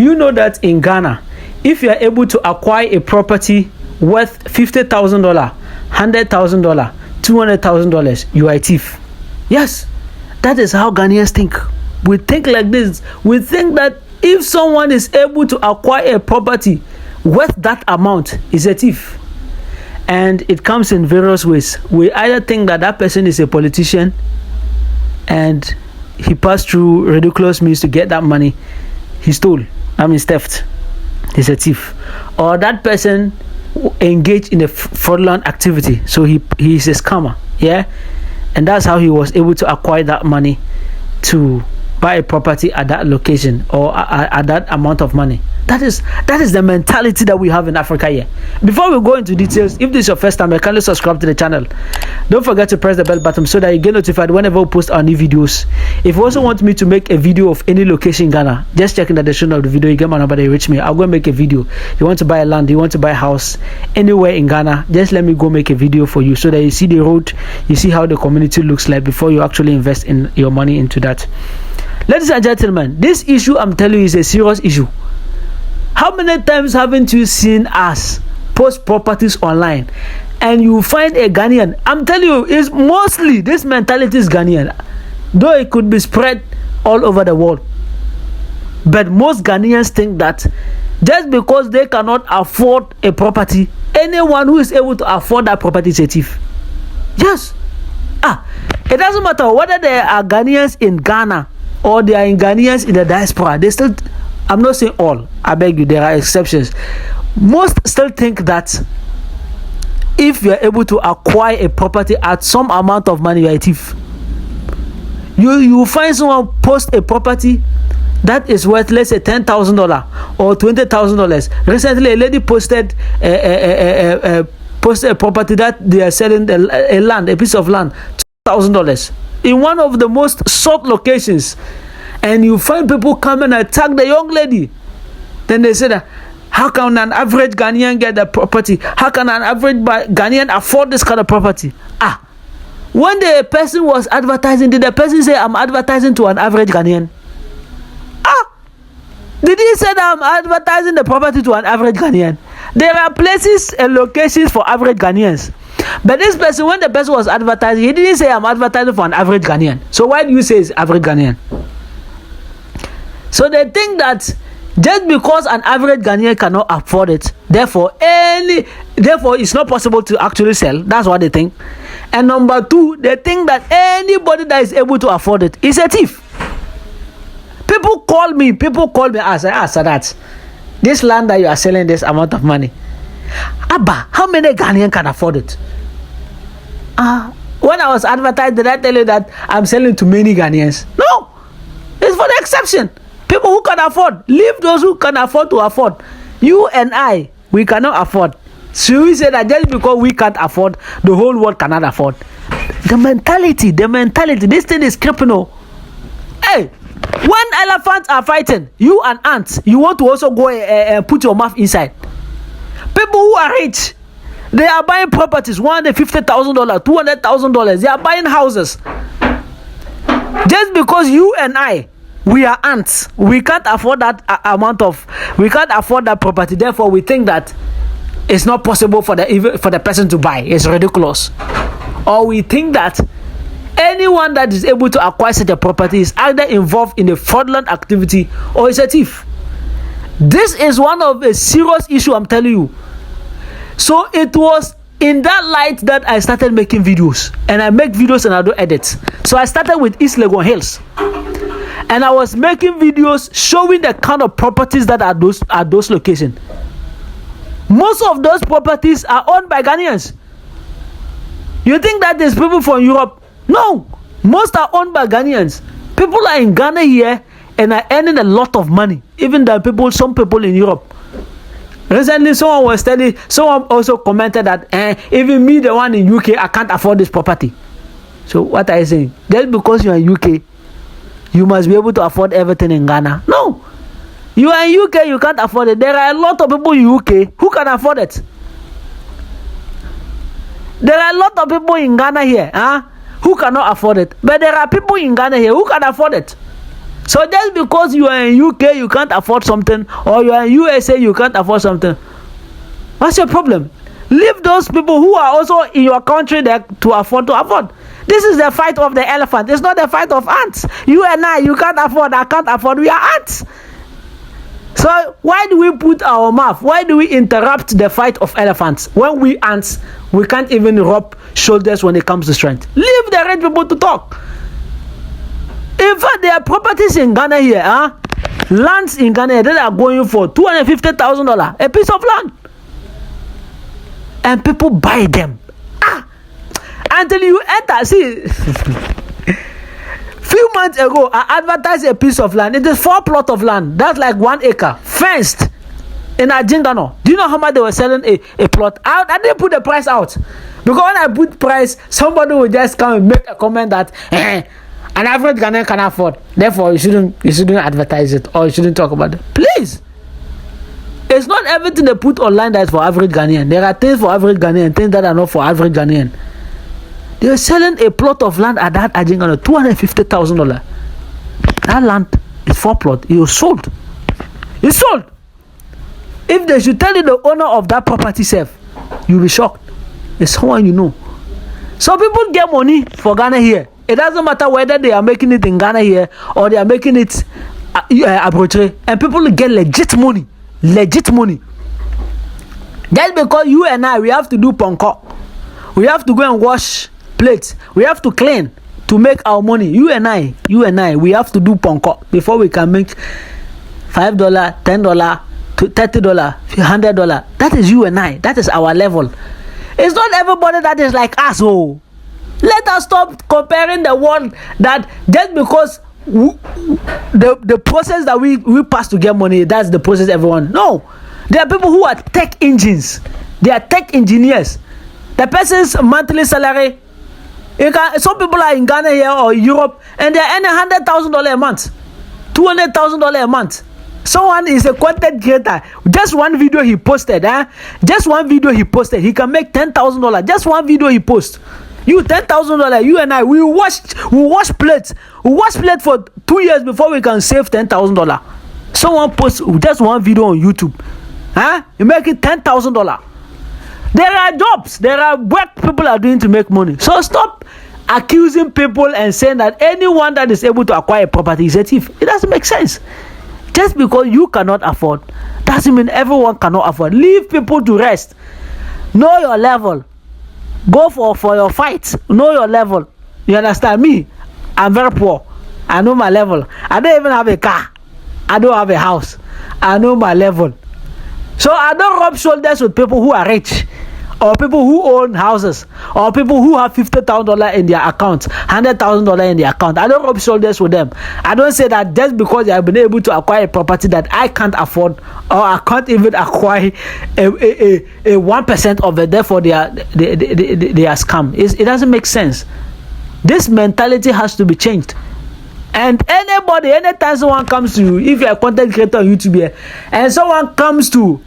You know that in Ghana, if you are able to acquire a property worth $50,000, $100,000, $200,000, you are a thief. Yes, that is how Ghanaians think. We think like this. We think that if someone is able to acquire a property worth that amount, is a thief. And it comes in various ways. We either think that that person is a politician and he passed through ridiculous means to get that money. He stole. Theft. He's a thief. Or that person engaged in a fraudulent activity. So he's a scammer. Yeah? And that's how he was able to acquire that money to buy a property at that location or at that amount of money. That is the mentality that we have in Africa here. Before we go into details, if this is your first time, kindly subscribe to the channel. Don't forget to press the bell button so that you get notified whenever we post our new videos. If you also want me to make a video of any location in Ghana, just check in the description of the video. You get my number, they reach me. I'll go and make a video. You want to buy a land, you want to buy a house anywhere in Ghana, just let me go make a video for you so that you see the road, you see how the community looks like before you actually invest in your money into that. Ladies and gentlemen, this issue I'm telling you is a serious issue. How many times haven't you seen us post properties online and you find a Ghanaian? I'm telling you, it's mostly this mentality is Ghanaian, though it could be spread all over the world. But most Ghanaians think that just because they cannot afford a property, anyone who is able to afford that property is a thief. Yes. It doesn't matter whether there are Ghanaians in Ghana or they are Ghanaians in the diaspora. They still, I'm not saying all, I beg you, there are exceptions. Most still think that if you are able to acquire a property at some amount of money, you are a thief. You find someone post a property that is worth, let's say, $10,000 or $20,000. Recently, a lady posted a property that they are selling a piece of land, $2,000 in one of the most sought locations, and you find people come and attack the young lady. Then they say that, how can an average Ghanaian get the property? How can an average Ghanaian afford this kind of property? When the person was advertising, did the person say, I'm advertising to an average Ghanaian? Did he say that I'm advertising the property to an average Ghanaian? There are places and locations for average Ghanaians. But this person, when the person was advertising, he didn't say I'm advertising for an average Ghanaian. So why do you say it's average Ghanaian? So they think that just because an average Ghanaian cannot afford it, therefore it's not possible to actually sell. That's what they think. And number two, they think that anybody that is able to afford it is a thief. People call me, I say, Sadat, this land that you are selling this amount of money, Abba, how many Ghanaians can afford it? When I was advertised, did I tell you that I'm selling to many Ghanaians? No, it's for the exception. People who can afford. Leave those who can afford to afford. You and I, we cannot afford. So we say that just because we can't afford, the whole world cannot afford. The mentality, this thing is criminal. Hey, when elephants are fighting, you and ants, you want to also go and put your mouth inside. People who are rich, they are buying properties, $150,000, $200,000. They are buying houses. Just because you and I, we are ants, we can't afford that we can't afford that property. Therefore, we think that it's not possible for the person to buy. It's ridiculous. Or we think that anyone that is able to acquire such a property is either involved in a fraudulent activity or is a thief. This is one of a serious issue, I'm telling you. So it was in that light that I started making videos. And I make videos and I do edits. So I started with East Legon Hills. And I was making videos showing the kind of properties that are those locations. Most of those properties are owned by Ghanaians. You think that there's people from Europe? No. Most are owned by Ghanaians. People are in Ghana here and are earning a lot of money. Even some people in Europe. Recently, someone also commented that even me, the one in UK, I can't afford this property. So what are you saying? Just because you're in UK, you must be able to afford everything in Ghana? No. You are in UK, you can't afford it. There are a lot of people in UK who can afford it. There are a lot of people in Ghana here who cannot afford it. But there are people in Ghana here who can afford it. So just because you are in UK, you can't afford something, or you are in USA, you can't afford something. What's your problem? Leave those people who are also in your country there to afford. This is the fight of the elephant. It's not the fight of ants. You and I, you can't afford, I can't afford. We are ants. So why do we put our mouth? Why do we interrupt the fight of elephants? When we ants, we can't even rub shoulders when it comes to strength. Leave the rich people to talk. In fact, there are properties in Ghana here, lands in Ghana that are going for $250,000 a piece of land. And people buy them. Until you enter, see, few months ago, I advertised a piece of land. It is 4 plots of land. That's like 1 acre, fenced in Ajingano. Do you know how much they were selling a plot out? I didn't put the price out. Because when I put price, somebody will just come and make a comment that an average Ghanaian can afford. Therefore, you shouldn't advertise it, or you shouldn't talk about it. Please. It's not everything they put online that is for average Ghanaian. There are things for average Ghanaian, things that are not for average Ghanaian. They were selling a plot of land at that Ajingano, $250,000. That land is 4 plots. It was sold. It's sold. If they should tell you the owner of that property self, you'll be shocked. It's someone you know. So people get money for Ghana here. It doesn't matter whether they are making it in Ghana here or they are making it abroad. And people get legit money. Legit money. Just because you and I, we have to do ponko. We have to go and wash plates. We have to clean to make our money. You and I, we have to do ponko before we can make $5, $10, $30, $100. That is you and I. That is our level. It's not everybody that is like us. Oh, let us stop comparing the world that just because the process that we pass to get money, that's the process everyone. No, there are people who are tech engines. They are tech engineers. The person's monthly salary, some people are in Ghana here or Europe and they're earning $100,000 a month, $200,000 a month. Someone is a content creator. Just one video he posted, he can make $10,000. Just one video he posts. You $10,000. You and I, we wash plates. We wash plates for 2 years before we can save $10,000. Someone posts just one video on YouTube. You make it $10,000. There are jobs. There are work people are doing to make money. So stop accusing people and saying that anyone that is able to acquire a property is a thief. It doesn't make sense. Just because you cannot afford doesn't mean everyone cannot afford. Leave people to rest. Know your level. Go for your fight. Know your level. You understand me? I'm very poor. I know my level. I don't even have a car. I don't have a house. I know my level. So I don't rub shoulders with people who are rich, or people who own houses, or people who have $50,000 in their account, $100,000 in their account. I don't rub shoulders with them. I don't say that just because they have been able to acquire a property that I can't afford, or I can't even acquire a 1% of it, therefore they are scam. It doesn't make sense. This mentality has to be changed. And anybody, anytime someone comes to you, if you're a content creator on YouTube here, and someone comes to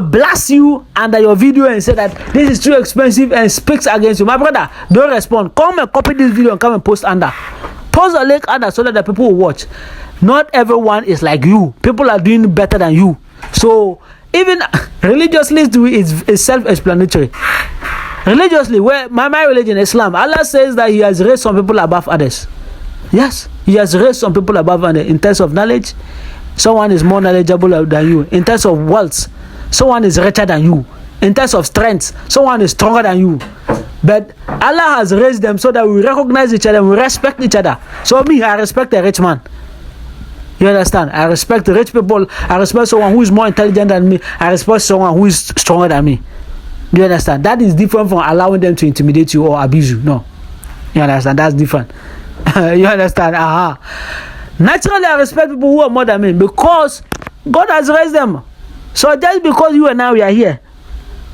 blast you under your video and say that this is too expensive and speaks against you, my brother, don't respond. Come and copy this video and come and post under. Post a link under so that the people will watch. Not everyone is like you. People are doing better than you. So even religiously, it's self-explanatory. Religiously, where my religion, Islam, Allah says that He has raised some people above others. Yes, He has raised some people above others in terms of knowledge. Someone is more knowledgeable than you. In terms of wealth, someone is richer than you. In terms of strength, someone is stronger than you. But Allah has raised them so that we recognize each other, we respect each other. So me, I respect a rich man. You understand? I respect rich people. I respect someone who is more intelligent than me. I respect someone who is stronger than me. You understand? That is different from allowing them to intimidate you or abuse you. No. You understand? That's different. You understand? Naturally, I respect people who are more than me because God has raised them. So just because you and I we are here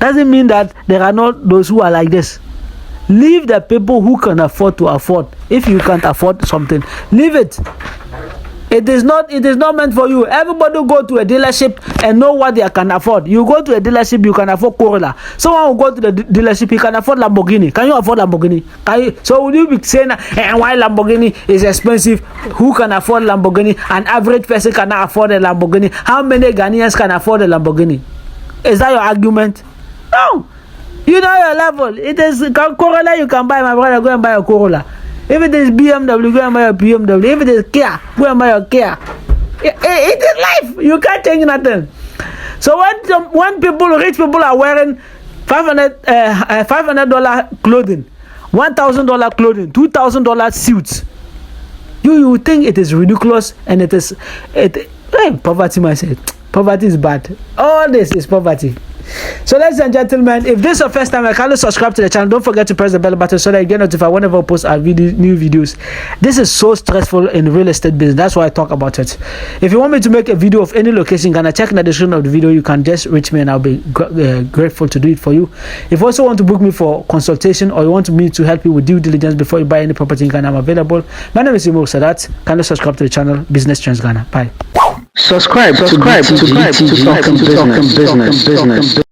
doesn't mean that there are not those who are like this. Leave the people who can afford to afford. If you can't afford something, leave it. It is not meant for you. Everybody go to a dealership and know what they can afford. You go to a dealership, you can afford Corolla. Someone will go to the dealership, he can afford Lamborghini. Can you afford Lamborghini? So would you be saying why Lamborghini is expensive? Who can afford Lamborghini? An average person cannot afford a Lamborghini. How many Ghanaians can afford a Lamborghini? Is that your argument? No. You know your level. It is Corolla you can buy, my brother. Go and buy a Corolla. If it is BMW, go and buy a BMW. If it is Kia, go and buy a Kia. It is life. You can't change nothing. So when rich people are wearing $500 clothing, $1,000 clothing, $2,000 suits, you think it is ridiculous, and poverty mindset. Poverty is bad. All this is poverty. So ladies and gentlemen, if this is your first time, kindly subscribe to the channel. Don't forget to press the bell button so that you get notified whenever I post our new videos. This is so stressful in real estate business. That's why I talk about it. If you want me to make a video of any location, can I check in the description of the video? You can just reach me and I'll be grateful to do it for you. If you also want to book me for consultation, or you want me to help you with due diligence before you buy any property in Ghana, I'm available. My name is Imoru Sadat. Kindly subscribe to the channel Business Trends Ghana. Bye. Subscribe to talk business.